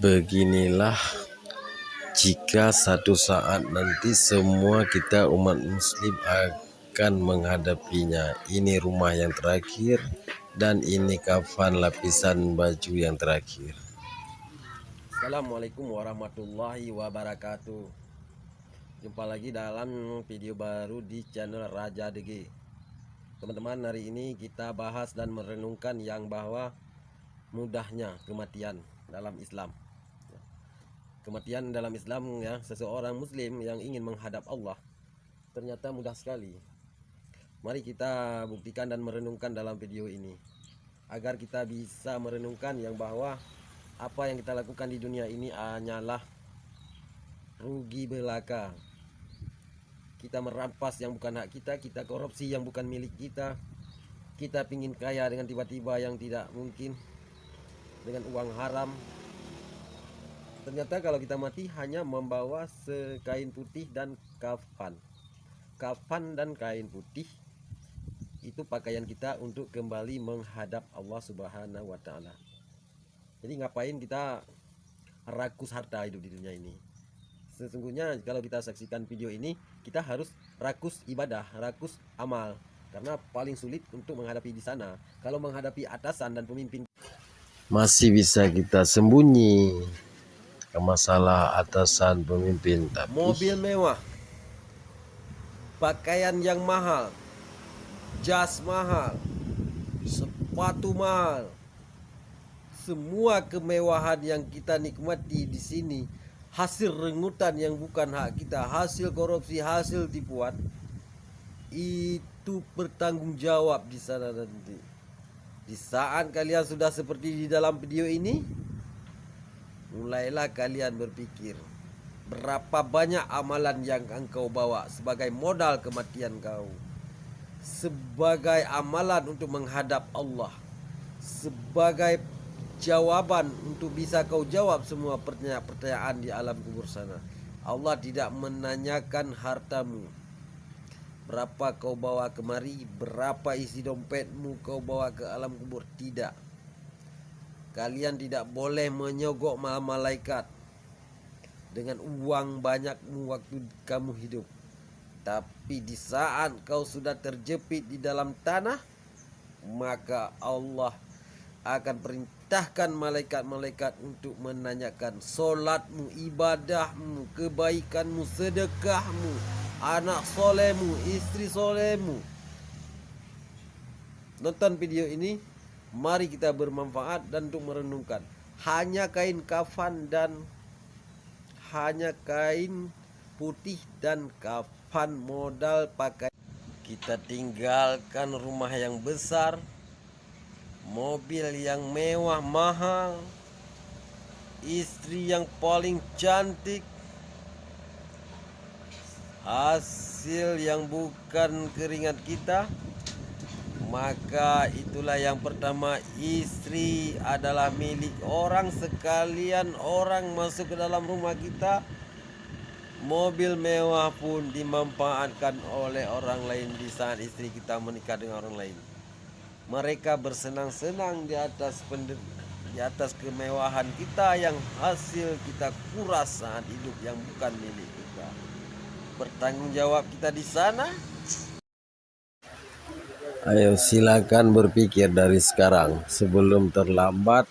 Beginilah jika satu saat nanti semua kita umat muslim akan menghadapinya. Ini rumah yang terakhir dan ini kafan lapisan baju yang terakhir. Assalamualaikum warahmatullahi wabarakatuh. Jumpa lagi dalam video baru di channel Raja DG. Teman-teman, hari ini kita bahas dan merenungkan yang bahwa mudahnya kematian dalam Islam. Kematian dalam Islam, ya, seseorang muslim yang ingin menghadap Allah ternyata mudah sekali. Mari kita buktikan dan merenungkan dalam video ini agar kita bisa merenungkan yang bahwa apa yang kita lakukan di dunia ini hanyalah rugi belaka. Kita merampas yang bukan hak kita, kita korupsi yang bukan milik kita, kita pingin kaya dengan tiba-tiba yang tidak mungkin, dengan uang haram. Ternyata kalau kita mati hanya membawa sekain putih dan kafan. Kafan dan kain putih itu pakaian kita untuk kembali menghadap Allah Subhanahu wa Ta'ala. Jadi ngapain kita rakus harta hidup di dunia ini? Sesungguhnya kalau kita saksikan video ini, kita harus rakus ibadah, rakus amal, karena paling sulit untuk menghadapi di sana. Kalau menghadapi atasan dan pemimpin, Masih bisa kita sembunyi ke masalah atasan pemimpin, tapi mobil mewah, pakaian yang mahal, jas mahal, sepatu mahal, semua kemewahan yang kita nikmati di sini hasil rengutan yang bukan hak kita, hasil korupsi, hasil tipuan, itu bertanggung jawab di sana nanti. Di saat kalian sudah seperti di dalam video ini, mulailah kalian berpikir berapa banyak amalan yang engkau bawa sebagai modal kematian kau, sebagai amalan untuk menghadap Allah, sebagai jawaban untuk bisa kau jawab semua pertanyaan di alam kubur sana. Allah tidak menanyakan hartamu, berapa kau bawa kemari, berapa isi dompetmu kau bawa ke alam kubur. Tidak. Kalian tidak boleh menyogok malaikat dengan uang banyakmu waktu kamu hidup. Tapi di saat kau sudah terjepit di dalam tanah, maka Allah akan perintahkan malaikat-malaikat untuk menanyakan solatmu, ibadahmu, kebaikanmu, sedekahmu, anak solehmu, istri solehmu. Nonton video ini, mari kita bermanfaat dan untuk merenungkan. Hanya kain kafan dan hanya kain putih dan kafan modal pakai. Kita tinggalkan rumah yang besar, mobil yang mewah mahal, istri yang paling cantik, hasil yang bukan keringat kita. Maka itulah yang pertama, istri adalah milik orang sekalian. Orang masuk ke dalam rumah kita, mobil mewah pun dimanfaatkan oleh orang lain di saat istri kita menikah dengan orang lain. Mereka bersenang-senang di atas kemewahan kita yang hasil kita kuras saat hidup yang bukan milik kita. Bertanggung jawab kita di sana. ayo silakan berpikir dari sekarang sebelum terlambat.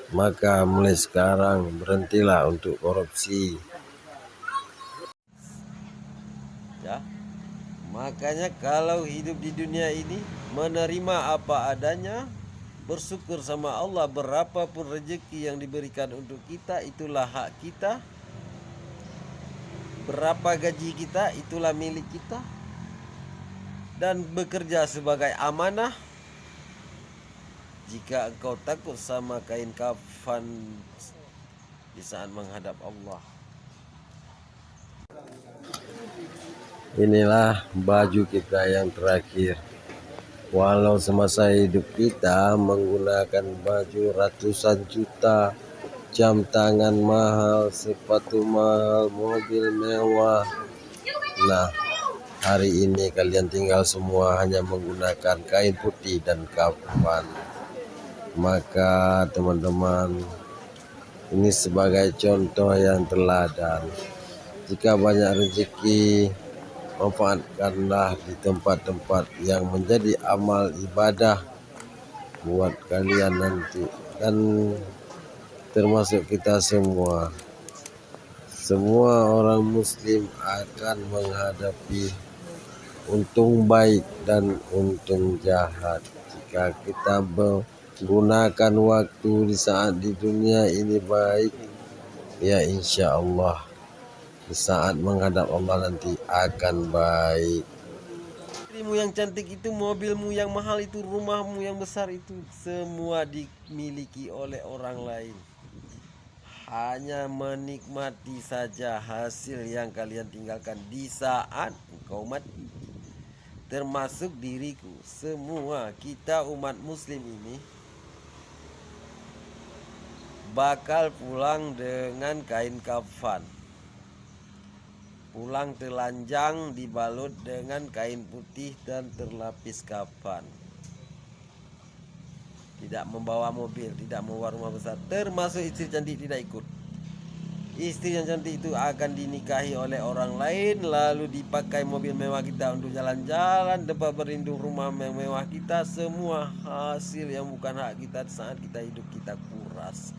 Maka mulai sekarang berhentilah untuk korupsi. Ya. Makanya kalau hidup di dunia ini menerima apa adanya, bersyukur sama Allah, berapapun rezeki yang diberikan untuk kita itulah hak kita. Berapa gaji kita itulah milik kita. Dan bekerja sebagai amanah. Jika engkau takut sama kain kafan di saat menghadap Allah, Inilah baju kita yang terakhir. Walau semasa hidup kita menggunakan baju ratusan juta, jam tangan mahal, sepatu mahal, mobil mewah. Nah, hari ini kalian tinggal semua hanya menggunakan kain putih dan kafan. Maka teman-teman, Ini sebagai contoh yang teladan. Jika banyak rezeki, manfaatkanlah di tempat-tempat yang menjadi amal ibadah buat kalian nanti, dan termasuk kita semua. Semua orang muslim akan menghadapi untung baik dan untung jahat. Jika kita menggunakan waktu di saat di dunia ini baik, ya insya Allah di saat menghadap Allah nanti akan baik. Istrimu yang cantik itu, mobilmu yang mahal itu, rumahmu yang besar itu, semua dimiliki oleh orang lain. Hanya menikmati saja hasil yang kalian tinggalkan di saat engkau mati. Termasuk diriku, semua kita umat muslim ini bakal pulang dengan kain kafan. Pulang telanjang dibalut dengan kain putih dan terlapis kafan. Tidak membawa mobil, tidak membawa rumah besar. Termasuk istri cantik tidak ikut. Istri yang cantik itu akan dinikahi oleh orang lain, lalu dipakai mobil mewah kita untuk jalan-jalan, tempat berlindung, rumah mewah kita. Semua hasil yang bukan hak kita saat kita hidup kita kuras.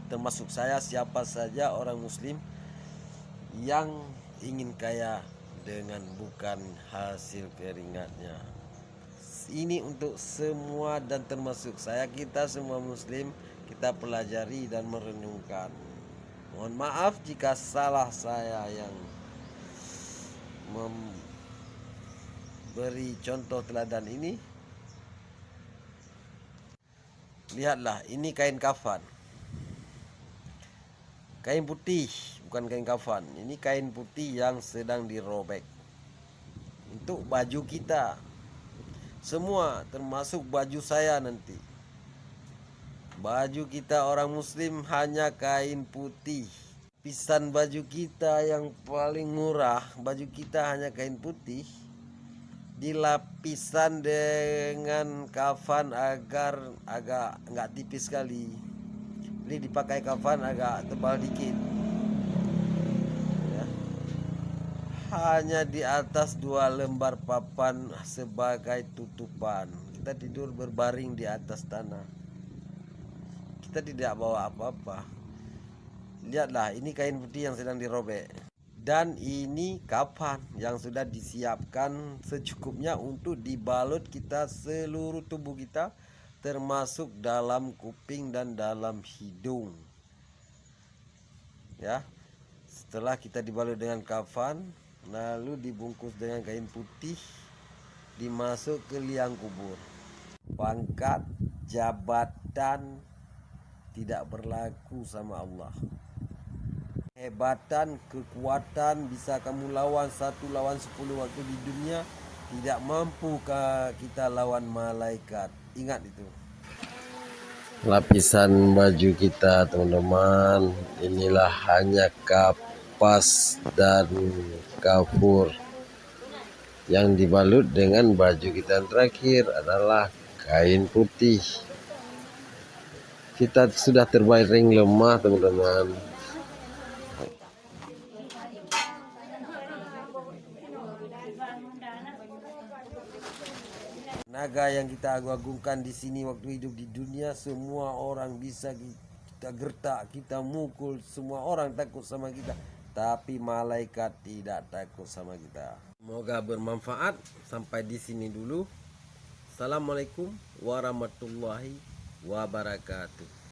Termasuk saya, siapa saja orang muslim yang ingin kaya dengan bukan hasil keringatnya. Ini untuk semua dan termasuk saya, kita semua muslim, kita pelajari dan merenungkan. Mohon maaf jika salah saya yang memberi contoh teladan ini. Lihatlah, ini kain kafan. Kain putih, bukan kain kafan. Ini kain putih yang sedang dirobek. Untuk baju kita. Semua, termasuk baju saya nanti. Baju kita orang muslim hanya kain putih. Lapisan baju kita yang paling murah, baju kita hanya kain putih. Dilapisan dengan kafan agar agak nggak tipis sekali. Jadi dipakai kafan agak tebal dikit. Ya. Hanya di atas 2 lembar papan sebagai tutupan. Kita tidur berbaring di atas tanah. Kita tidak bawa apa-apa. Lihatlah, ini kain putih yang sedang dirobek. Dan ini kafan yang sudah disiapkan secukupnya untuk dibalut kita seluruh tubuh kita, termasuk dalam kuping dan dalam hidung. Ya. Setelah kita dibalut dengan kafan, lalu dibungkus dengan kain putih, dimasuk ke liang kubur. Pangkat, jabatan tidak berlaku sama Allah. Hebatan, kekuatan bisa kamu lawan 1 lawan 10 waktu di dunia, tidak mampukah kita lawan malaikat. Ingat itu. Lapisan baju kita teman-teman, inilah hanya kapas dan kafur. Yang dibalut dengan baju kita yang terakhir adalah kain putih. Kita sudah terbaring lemah teman-teman. Naga yang kita agung-agungkan di sini waktu hidup di dunia, semua orang bisa kita gertak, kita mukul, semua orang takut sama kita, tapi malaikat tidak takut sama kita. Semoga bermanfaat. Sampai di sini dulu. Assalamualaikum warahmatullahi wabarakatuh.